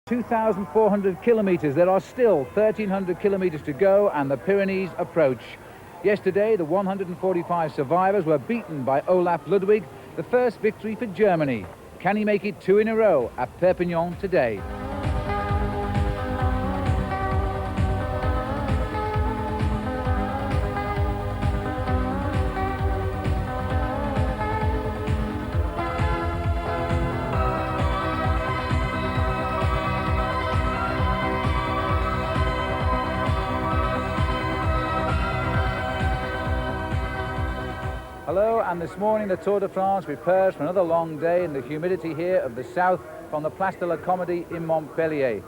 2,400 kilometres. There are still 1,300 kilometres to go and the Pyrenees approach. Yesterday, the 145 survivors were beaten by Olaf Ludwig, the first victory for Germany. Can he make it 2 in a row at Perpignan today? Hello, and this morning the Tour de France prepares for another long day in the humidity here of the south from the Place de la Comédie in Montpellier.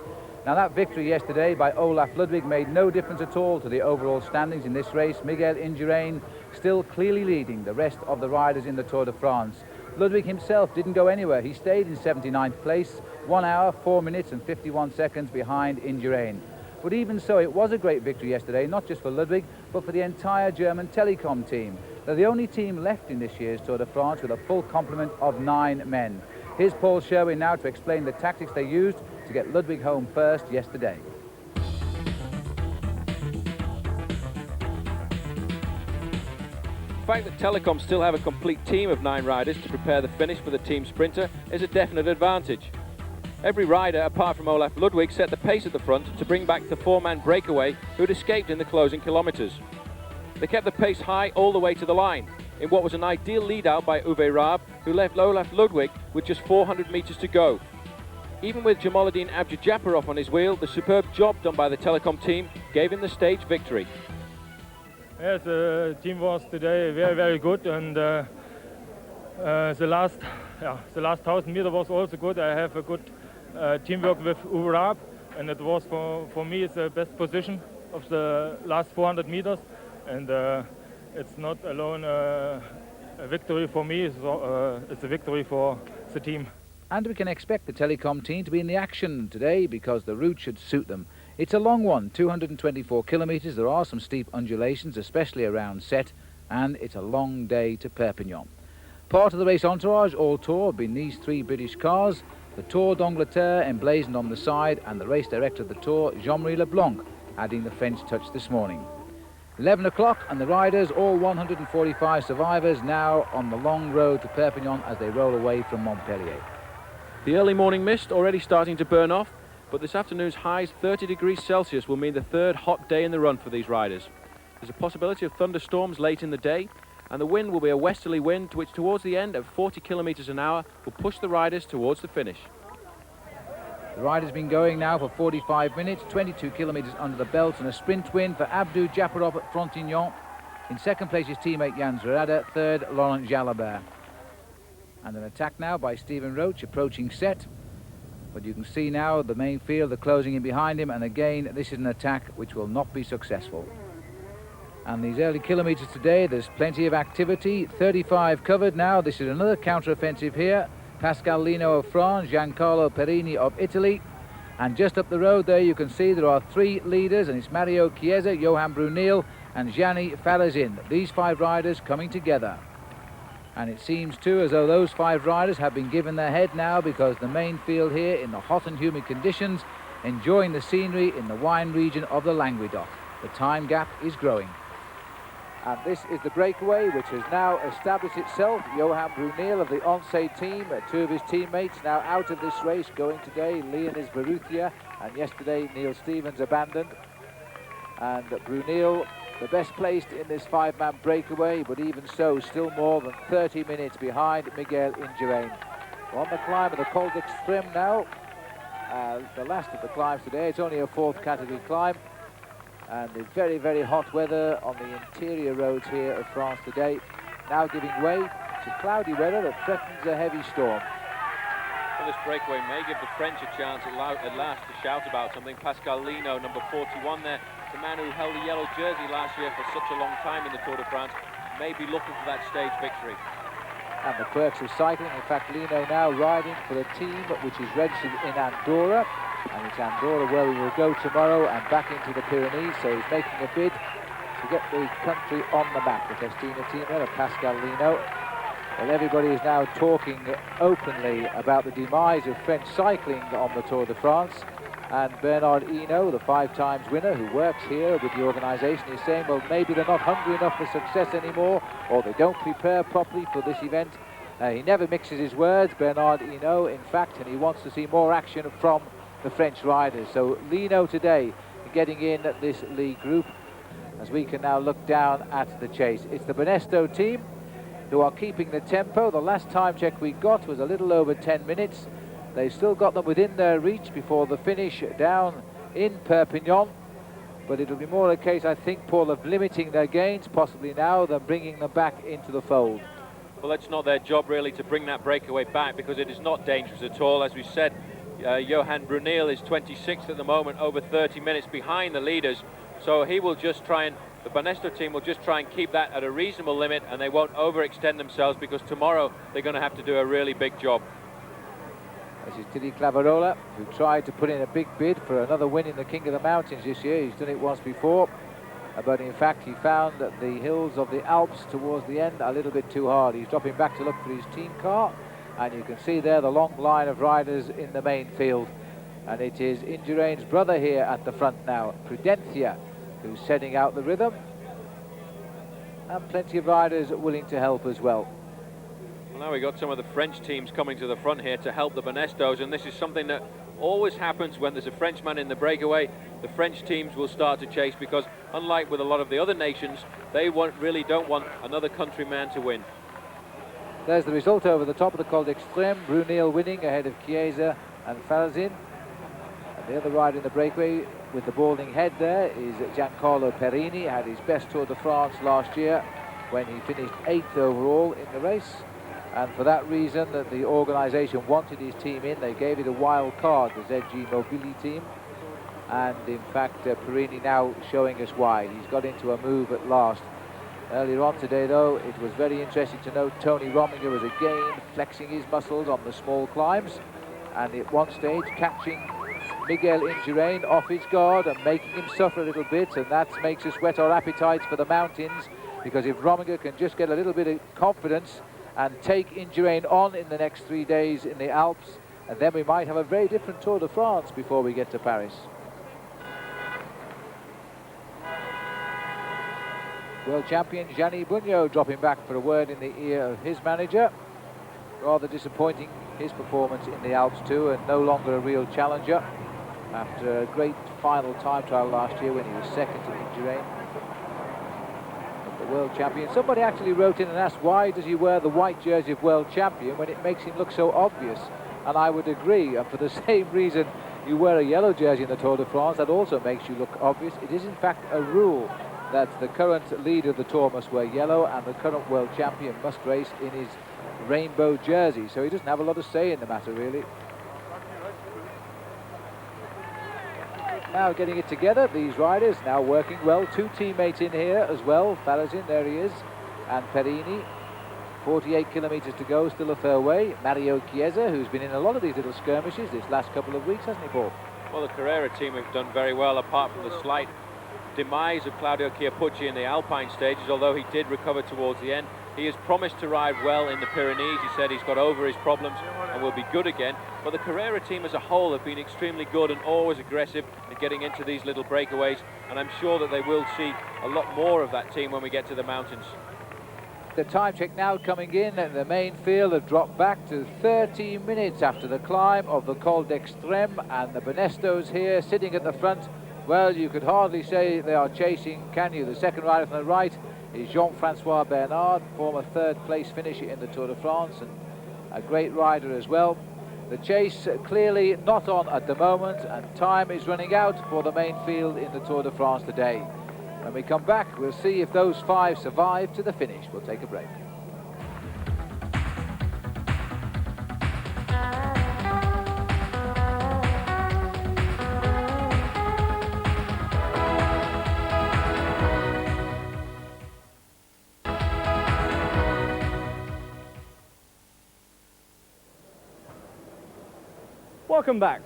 Now that victory yesterday by Olaf Ludwig made no difference at all to the overall standings in this race. Miguel Indurain still clearly leading the rest of the riders in the Tour de France. Ludwig himself didn't go anywhere. He stayed in 79th place, 1 hour, 4 minutes and 51 seconds behind Indurain. But even so, it was a great victory yesterday, not just for Ludwig, but for the entire German telecom team. They're the only team left in this year's Tour de France with a full complement of 9 men. Here's Paul Sherwin now to explain the tactics they used to get Ludwig home first yesterday. The fact that Telecom still have a complete team of 9 riders to prepare the finish for the team sprinter is a definite advantage. Every rider, apart from Olaf Ludwig, set the pace at the front to bring back the 4-man Breakaway who had escaped in the closing kilometres. They kept the pace high all the way to the line, in what was an ideal lead-out by Uwe Raab, who left Olaf Ludwig with just 400 metres to go. Even with Jamaluddin Abdjajaparov on his wheel, the superb job done by the Telecom team gave him the stage victory. Yes, the team was today very, very good, and the last 1,000 meters was also good. I have a good teamwork with Uwe Raab, and it was for me it's the best position of the last 400 meters, and it's not alone a victory for me, it's a victory for the team. And we can expect the Telecom team to be in the action today because the route should suit them. It's a long one, 224 kilometres. There are some steep undulations, especially around Sète, and it's a long day to Perpignan. Part of the race entourage, all Tour, have been these 3 British cars. The Tour d'Angleterre emblazoned on the side, and the race director of the Tour, Jean-Marie Leblanc, adding the French touch this morning. 11 o'clock, and the riders, all 145 survivors, now on the long road to Perpignan as they roll away from Montpellier. The early morning mist already starting to burn off, but this afternoon's highs 30 degrees Celsius will mean the 3rd hot day in the run for these riders. There's a possibility of thunderstorms late in the day, and the wind will be a westerly wind which towards the end at 40 kilometres an hour will push the riders towards the finish. The rider's been going now for 45 minutes, 22 kilometres under the belt, and a sprint win for Abdjajaparov at Frontignan. In second place his teammate Jan Zerada, third Laurent Jalabert. And an attack now by Stephen Roach approaching Sète. But you can see now the main field, they're closing in behind him, and again this is an attack which will not be successful. And these early kilometres today, there's plenty of activity, 35 covered now. This is another counter-offensive here. Pascal Lino of France, Giancarlo Perini of Italy. And just up the road there you can see there are 3 leaders, and it's Mario Chiesa, Johan Brunel and Gianni Falazin. These 5 riders coming together. And it seems too as though those 5 riders have been given their head now, because the main field here in the hot and humid conditions, enjoying the scenery in the wine region of the Languedoc. The time gap is growing. And this is the Breakaway, which has now established itself. Johan Brunel of the Once team, 2 of his teammates now out of this race, going today, Leonis Verrutia, and yesterday Neil Stevens abandoned. And Brunel, the best placed in this 5-man Breakaway, but even so, still more than 30 minutes behind Miguel Indurain. We're on the climb of the Col d'Extrême now, the last of the climbs today. It's only a 4th category climb. And the very, very hot weather on the interior roads here of France today, now giving way to cloudy weather that threatens a heavy storm. Well, this Breakaway may give the French a chance at last to shout about something. Pascal Lino, number 41 there, the man who held a yellow jersey last year for such a long time in the Tour de France, may be looking for that stage victory. And the quirks of cycling, in fact Lino now riding for the team which is registered in Andorra. And it's Andorra where we will go tomorrow and back into the Pyrenees, so he's making a bid to get the country on the map. The Festina team there of Pascal Lino. Well, everybody is now talking openly about the demise of French cycling on the Tour de France. And Bernard Hinault, the 5 times winner who works here with the organisation, is saying, well, maybe they're not hungry enough for success anymore, or they don't prepare properly for this event. He never mixes his words, Bernard Hinault, in fact, and he wants to see more action from the French riders. So Hinault today getting in this league group, as we can now look down at the chase. It's the Banesto team who are keeping the tempo. The last time check we got was a little over 10 minutes. They've still got them within their reach before the finish down in Perpignan. But it'll be more a case, I think, Paul, of limiting their gains possibly now than bringing them back into the fold. Well, it's not their job really to bring that breakaway back, because it is not dangerous at all. As we said, Johan Brunel is 26th at the moment, over 30 minutes behind the leaders. So he will just try and, the Banesto team will just try and keep that at a reasonable limit, and they won't overextend themselves, because tomorrow they're going to have to do a really big job. This is Titi Clavarola, who tried to put in a big bid for another win in the King of the Mountains this year. He's done it once before, but in fact he found that the hills of the Alps towards the end a little bit too hard. He's dropping back to look for his team car, and you can see there the long line of riders in the main field. And it is Indurain's brother here at the front now, Prudencia, who's setting out the rhythm, and plenty of riders willing to help as well. Now we've got some of the French teams coming to the front here to help the Banestos, and this is something that always happens when there's a Frenchman in the breakaway. The French teams will start to chase, because unlike with a lot of the other nations, they really don't want another countryman to win. There's the result over the top of the Col d'Extrême. Brunel winning ahead of Chiesa and Falzin. And the other rider in the breakaway with the balding head there is Giancarlo Perini. Had his best Tour de France last year when he finished 8th overall in the race. And for that reason, that the organisation wanted his team in, they gave it a wild card, the ZG Mobili team. And in fact, Perini now showing us why. He's got into a move at last. Earlier on today, though, it was very interesting to note Tony Rominger was again flexing his muscles on the small climbs, and at one stage catching Miguel Indurain off his guard and making him suffer a little bit, and that makes us whet our appetites for the mountains, because if Rominger can just get a little bit of confidence and take Indurain on in the next 3 days in the Alps, and then we might have a very different Tour de France before we get to Paris. World champion Gianni Bugno dropping back for a word in the ear of his manager. Rather disappointing, his performance in the Alps too, and no longer a real challenger after a great final time trial last year when he was second to Indurain. The world champion. Somebody actually wrote in and asked, why does he wear the white jersey of world champion when it makes him look so obvious? And I would agree, and for the same reason you wear a yellow jersey in the Tour de France, that also makes you look obvious. It is in fact a rule that the current leader of the Tour must wear yellow, and the current world champion must race in his rainbow jersey, so he doesn't have a lot of say in the matter really. Now getting it together, these riders now working well. 2 teammates in here as well. Falazin, there he is, and Perini. 48 kilometres to go, still a fair way. Mario Chiesa, who's been in a lot of these little skirmishes this last couple of weeks, hasn't he, Paul? Well, the Carrera team have done very well, apart from the slight demise of Claudio Chiappucci in the Alpine stages, although he did recover towards the end. He has promised to ride well in the Pyrenees. He said he's got over his problems and will be good again. But the Carrera team as a whole have been extremely good and always aggressive in getting into these little breakaways, and I'm sure that they will see a lot more of that team when we get to the mountains. The time check now coming in, and the main field have dropped back to 30 minutes after the climb of the Col d'Extrême, and the Banestos here sitting at the front. Well, you could hardly say they are chasing, can you? The second rider from the right is Jean-Francois Bernard, former 3rd place finisher in the Tour de France, and a great rider as well. The chase clearly not on at the moment, and time is running out for the main field in the Tour de France today. When we come back, we'll see if those 5 survive to the finish. We'll take a break. Welcome back.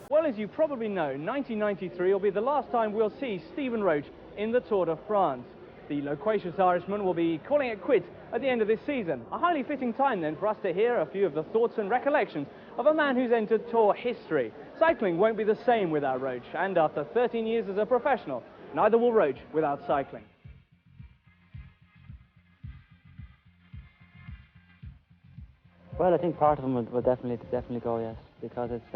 Well, as you probably know, 1993 will be the last time we'll see Stephen Roach in the Tour de France. The loquacious Irishman will be calling it quits at the end of this season. A highly fitting time then for us to hear a few of the thoughts and recollections of a man who's entered Tour history. Cycling won't be the same without Roach, and after 13 years as a professional, neither will Roach without cycling. Well, I think part of them will definitely go, yes, because it's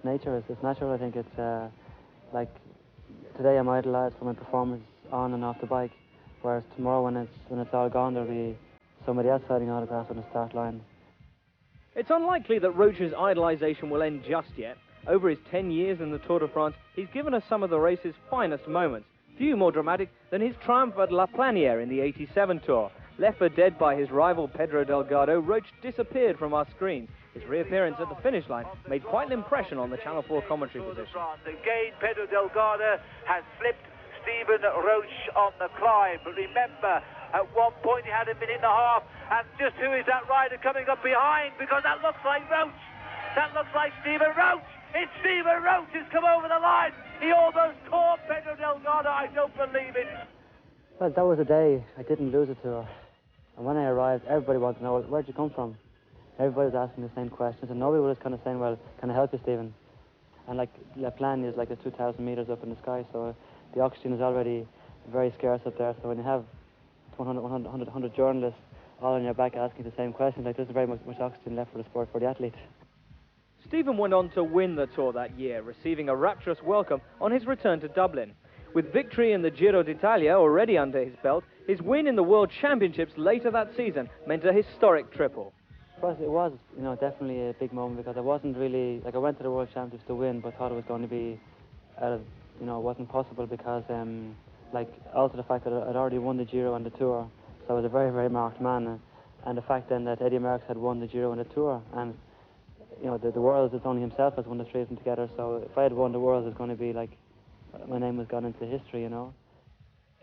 nature, it's natural. I think it's like today I'm idolised for my performance on and off the bike, whereas tomorrow when it's all gone, there'll be somebody else signing autographs on the start line. It's unlikely that Roach's idolisation will end just yet. Over his 10 years in the Tour de France, he's given us some of the race's finest moments, few more dramatic than his triumph at La Planière in the '87 Tour. Left for dead by his rival Pedro Delgado, Roach disappeared from our screens. His reappearance at the finish line made quite an impression on the Channel 4 commentary position. Again, Pedro Delgado has flipped Stephen Roach on the climb. But remember, at one point he had a minute and a half. And just who is that rider coming up behind? Because that looks like Roach. That looks like Stephen Roach. It's Stephen Roach who's come over the line. He almost caught Pedro Delgado. I don't believe it. Well, that was a day I didn't lose a tour. And when I arrived, everybody wanted to know, where'd you come from? Everybody was asking the same questions, and nobody was kind of saying, well, can I help you, Stephen? And like La Plagne is like a 2,000 metres up in the sky, so the oxygen is already very scarce up there. So when you have 100 journalists all on your back asking the same questions, like there's very much oxygen left for the sport, for the athlete. Stephen went on to win the Tour that year, receiving a rapturous welcome on his return to Dublin. With victory in the Giro d'Italia already under his belt, his win in the World Championships later that season meant a historic triple. It was, you know, definitely a big moment because I wasn't really, like I went to the World Championships to win, but thought it was going to be, it wasn't possible because, also the fact that I'd already won the Giro and the Tour, so I was a very, very marked man, and the fact then that Eddie Merckx had won the Giro and the Tour, and, you know, the Worlds, it's only himself has won the three of them together, so if I had won the Worlds, it's going to be like, my name was gone into history, you know.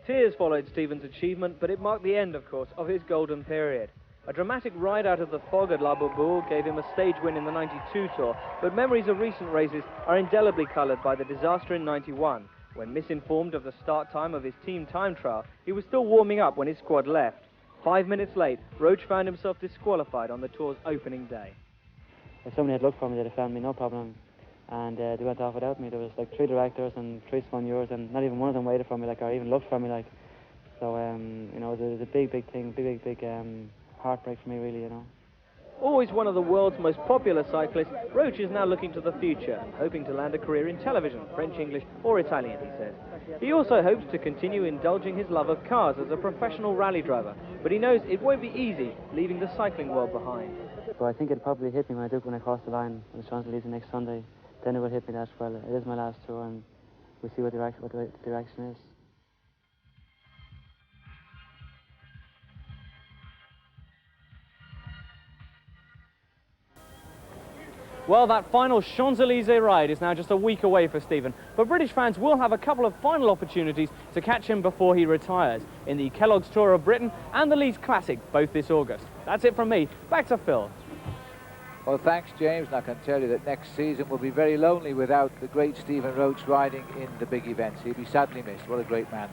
Tears followed Stephen's achievement, but it marked the end, of course, of his golden period. A dramatic ride out of the fog at La Bourbourg gave him a stage win in the '92 Tour, but memories of recent races are indelibly coloured by the disaster in '91. When misinformed of the start time of his team time trial, he was still warming up when his squad left. 5 minutes late, Roach found himself disqualified on the Tour's opening day. If somebody had looked for me, they'd have found me, no problem. And they went off without me. There was like 3 directors and 3 sponsors, and not even one of them waited for me, or even looked for me, So, it was a big thing, big heartbreak for me, really, you know. Always one of the world's most popular cyclists, Roach is now looking to the future, hoping to land a career in television, French, English or Italian, he says. He also hopes to continue indulging his love of cars as a professional rally driver, but he knows it won't be easy leaving the cycling world behind. So I think it'll probably hit me when I cross the line on the Champs-Élysées next Sunday. Then it will hit me that, well, it is my last tour, and we'll see what the direction is. Well, that final Champs-Élysées ride is now just a week away for Stephen, but British fans will have a couple of final opportunities to catch him before he retires in the Kellogg's Tour of Britain and the Leeds Classic, both this August. That's it from me. Back to Phil. Well, thanks, James, and I can tell you that next season will be very lonely without the great Stephen Roach riding in the big events. He'll be sadly missed. What a great man.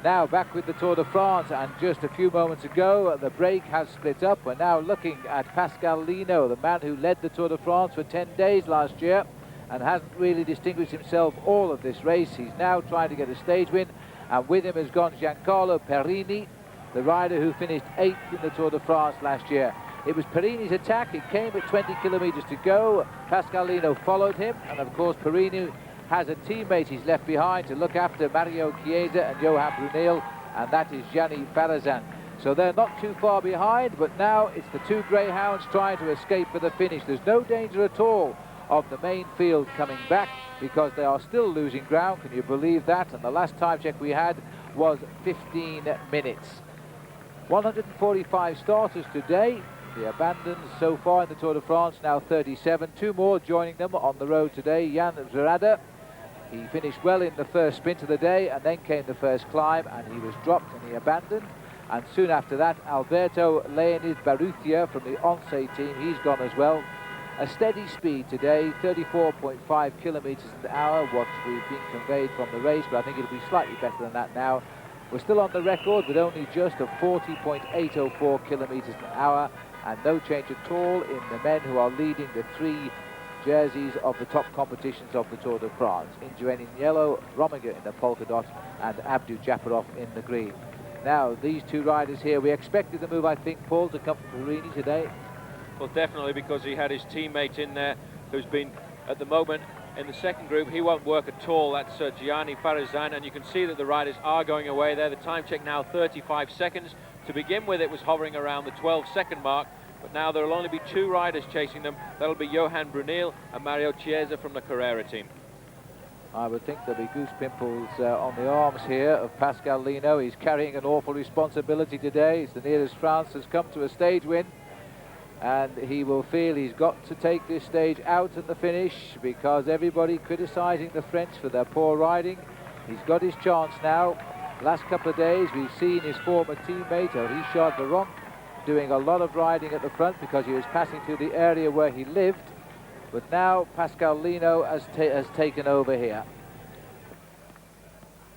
Now, back with the Tour de France, and just a few moments ago, the break has split up. We're now looking at Pascal Lino, the man who led the Tour de France for 10 days last year and hasn't really distinguished himself all of this race. He's now trying to get a stage win, and with him has gone Giancarlo Perini, the rider who finished 8th in the Tour de France last year. It was Perini's attack. It came at 20 kilometres to go. Pascal Lino followed him, and of course Perini has a teammate he's left behind to look after Mario Chiesa and Johan Brunel, and that is Gianni Farazan. So they're not too far behind, but now it's the 2 greyhounds trying to escape for the finish. There's no danger at all of the main field coming back because they are still losing ground. Can you believe that? And the last time check we had was 15 minutes. 145 starters today. The abandons so far in the Tour de France, now 37. 2 more joining them on the road today. Jan Zerada, he finished well in the first sprint of the day, and then came the first climb, and he was dropped and he abandoned. And soon after that, Alberto Leonid Barrutia from the Once team, he's gone as well. A steady speed today, 34.5 kilometres an hour, what we've been conveyed from the race, but I think it'll be slightly better than that now. We're still on the record with only just a 40.804 kilometres an hour, and no change at all in the men who are leading the 3 jerseys of the top competitions of the Tour de France. Indurain in yellow, Rominger in the polka dot, and Abdou Japarov in the green. Now, these 2 riders here, we expected the move, I think, Paul, to come from Perini today. Well, definitely, because he had his teammate in there who's been, at the moment, in the second group. He won't work at all. That's Gianni Farizan, and you can see that the riders are going away there. The time check now 35 seconds. To begin with, it was hovering around the 12-second mark, but now there will only be 2 riders chasing them. That'll be Johan Brunel and Mario Chiesa from the Carrera team. I would think there'll be goose pimples on the arms here of Pascal Lino. He's carrying an awful responsibility today. It's the nearest France has come to a stage win, and he will feel he's got to take this stage out at the finish, because everybody criticising the French for their poor riding. He's got his chance now. Last couple of days we've seen his former teammate Richard Veron doing a lot of riding at the front because he was passing through the area where he lived, but now Pascal Lino has taken over here.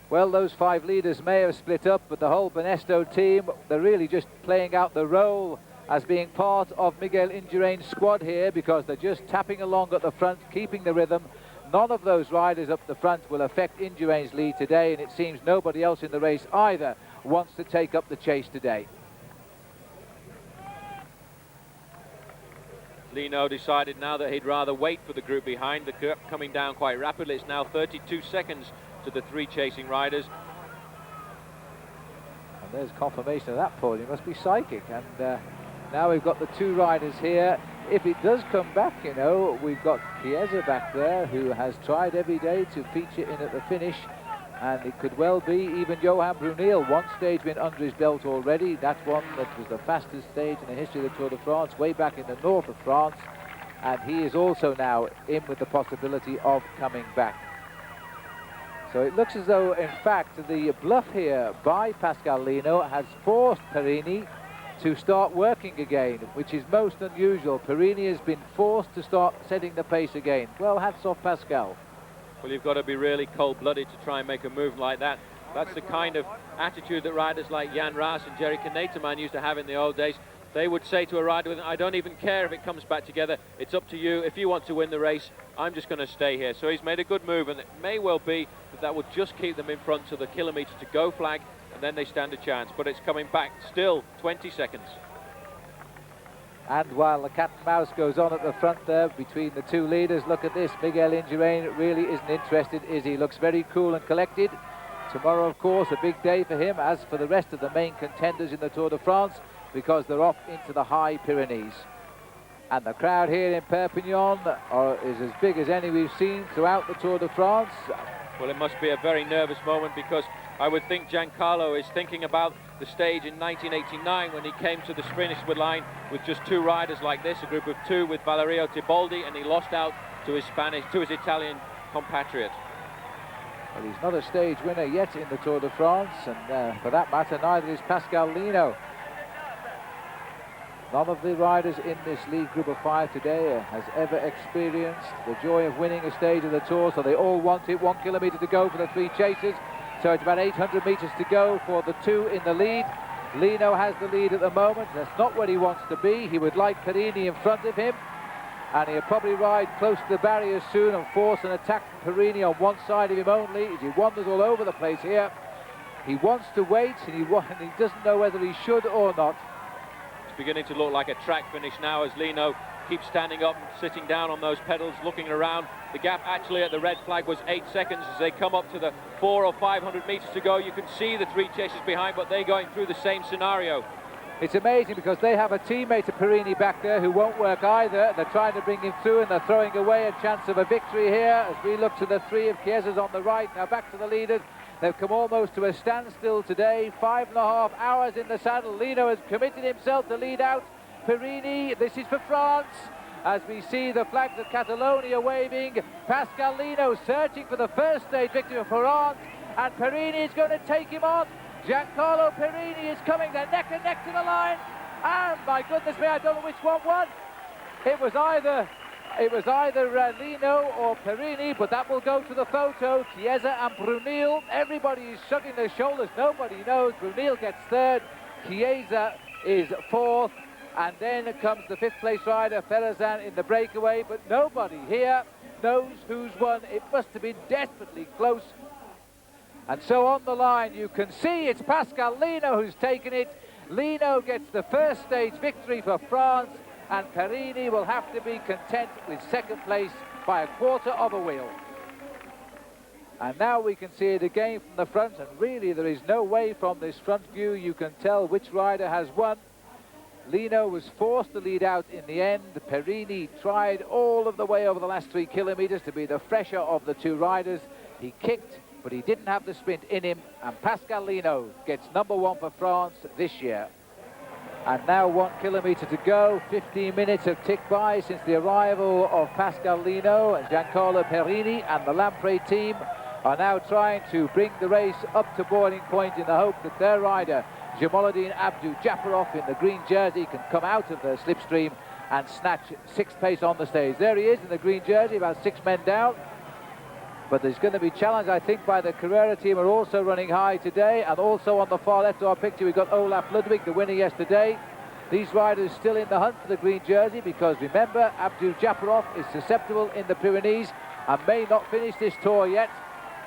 Well, those 5 leaders may have split up, but the whole Banesto team, they're really just playing out the role as being part of Miguel Indurain's squad here, because they're just tapping along at the front, keeping the rhythm. None of those riders up the front will affect Indurain's lead today, and it seems nobody else in the race either wants to take up the chase today. Lino decided now that he'd rather wait for the group behind. The group coming down quite rapidly. It's now 32 seconds to the 3 chasing riders. And there's confirmation of that podium. Must be psychic. And now we've got the 2 riders here. If it does come back, you know, we've got Chiesa back there, who has tried every day to feature in at the finish, and it could well be even Johan Brunel. 1 stage win under his belt already. That's one that was the fastest stage in the history of the Tour de France, way back in the north of France, and he is also now in with the possibility of coming back. So it looks as though, in fact, the bluff here by Pascal Lino has forced Perini to start working again, which is most unusual. Perini has been forced to start setting the pace again. Well, hats off Pascal. Well, you've got to be really cold-blooded to try and make a move like that. That's the kind of attitude that riders like Jan Raas and Jerry Kneteman used to have in the old days. They would say to a rider with them, I don't even care if it comes back together. It's up to you. If you want to win the race, I'm just going to stay here. So he's made a good move, and it may well be that that will just keep them in front to the kilometre to go flag, and then they stand a chance. But it's coming back still 20 seconds. And while the cat and mouse goes on at the front there between the 2 leaders, look at this. Miguel Indurain really isn't interested, is he? Looks very cool and collected. Tomorrow, of course, a big day for him, as for the rest of the main contenders in the Tour de France, because they're off into the high Pyrenees. And the crowd here in Perpignan is as big as any we've seen throughout the Tour de France. Well, it must be a very nervous moment, because I would think Giancarlo is thinking about the stage in 1989 when he came to the finish line with just 2 riders like this, a group of 2 with Valerio Tiboldi, and he lost out to his Italian compatriot. Well, he's not a stage winner yet in the Tour de France, and for that matter, neither is Pascal Lino. None of the riders in this lead group of 5 today has ever experienced the joy of winning a stage of the Tour, so they all want it. 1 kilometre to go for the 3 chasers, so it's about 800 metres to go for the 2 in the lead. Lino has the lead at the moment. That's not where he wants to be. He would like Perini in front of him, and he'll probably ride close to the barrier soon and force an attack from Perini on one side of him only, as he wanders all over the place here. He wants to wait, and he doesn't know whether he should or not. Beginning to look like a track finish now, as Lino keeps standing up, sitting down on those pedals, looking around. The gap actually at the red flag was 8 seconds. As they come up to the 400 or 500 metres to go, you can see the 3 chasers behind, but they're going through the same scenario. It's amazing, because they have a teammate of Perini back there who won't work either. They're trying to bring him through, and they're throwing away a chance of a victory here as we look to the 3 of Chiesa's on the right. Now back to the leaders. They've come almost to a standstill today. 5.5 hours in the saddle. Lino has committed himself to lead out Perini. This is for France, as we see the flags of Catalonia waving. Pascal Lino searching for the first stage victory for France, and Perini is going to take him on. Giancarlo Perini is coming. They're neck and neck to the line, and my goodness me, I don't know which one won. It was either It was either Lino or Perini, but that will go to the photo. Chiesa and Brunel. Everybody is shrugging their shoulders. Nobody knows. Brunel gets third. Chiesa is fourth. And then comes the fifth place rider, Ferrazan, in the breakaway. But nobody here knows who's won. It must have been desperately close. And so on the line, you can see it's Pascal Lino who's taken it. Lino gets the first stage victory for France, and Perini will have to be content with second place by a quarter of a wheel. And now we can see it again from the front, and really there is no way from this front view you can tell which rider has won. Lino was forced to lead out in the end. Perini tried all of the way over the last 3 kilometres to be the fresher of the two riders. He kicked, but he didn't have the sprint in him, and Pascal Lino gets #1 for France this year. And now 1 kilometre to go. 15 minutes have ticked by since the arrival of Pascal Lino, and Giancarlo Perini and the Lamprey team are now trying to bring the race up to boiling point in the hope that their rider, Jamaluddin Abdou-Japarov in the green jersey, can come out of the slipstream and snatch 6th place on the stage. There he is in the green jersey, about 6 men down. But there's going to be challenge, I think, by the Carrera team, are also running high today. And also on the far left of our picture, we've got Olaf Ludwig, the winner yesterday. These riders still in the hunt for the green jersey, because remember, Abdou-Japarov is susceptible in the Pyrenees and may not finish this tour yet.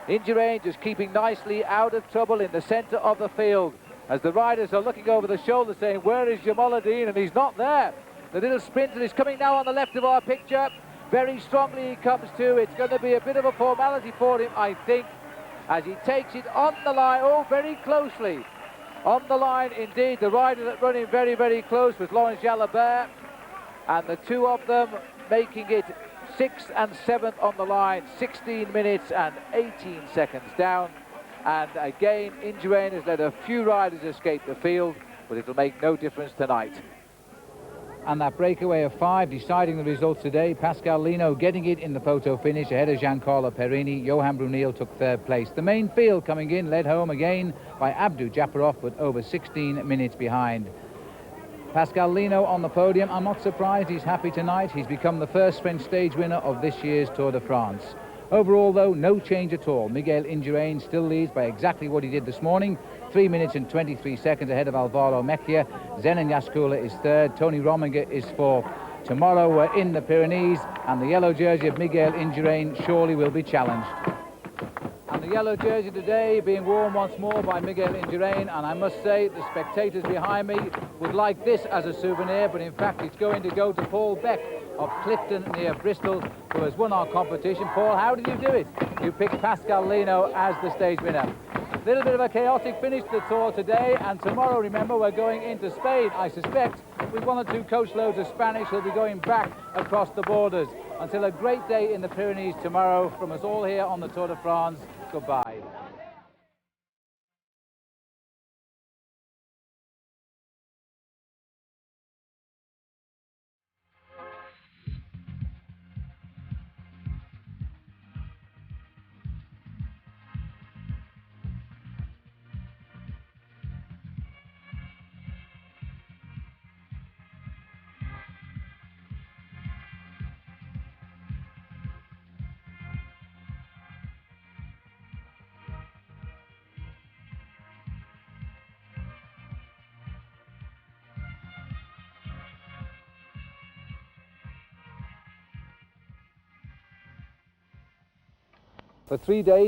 Indurain just keeping nicely out of trouble in the centre of the field, as the riders are looking over the shoulder saying, where is Jamaluddin? And he's not there. The little sprinter is coming now on the left of our picture. Very strongly he comes to. It's going to be a bit of a formality for him, I think, as he takes it on the line. Oh, very closely. On the line, indeed. The rider that running very, very close was Laurent Jalabert. And the two of them making it 6th and 7th on the line. 16 minutes and 18 seconds down. And again, Indurain has let a few riders escape the field, but it'll make no difference tonight. And that breakaway of 5 deciding the results today. Pascal Lino getting it in the photo finish ahead of Giancarlo Perini. Johan Brunel took 3rd place. The main field coming in, led home again by Abdou-Japarov, but over 16 minutes behind. Pascal Lino on the podium. I'm not surprised, he's happy tonight. He's become the first French stage winner of this year's Tour de France. Overall, though, no change at all. Miguel Indurain still leads by exactly what he did this morning. 3 minutes and 23 seconds ahead of Alvaro Mejia. Zenon Yaskula is 3rd. Tony Rominger is 4th. Tomorrow we're in the Pyrenees, and the yellow jersey of Miguel Indurain surely will be challenged. And the yellow jersey today being worn once more by Miguel Indurain, and I must say the spectators behind me would like this as a souvenir, but in fact it's going to go to Paul Beck of Clifton near Bristol, who has won our competition. Paul, how did you do it? You picked Pascal Lino as the stage winner. A little bit of a chaotic finish to the tour today, and tomorrow, remember, we're going into Spain, I suspect, with 1 or 2 coachloads of Spanish who'll be going back across the borders. Until a great day in the Pyrenees tomorrow, from us all here on the Tour de France, goodbye. For 3 days.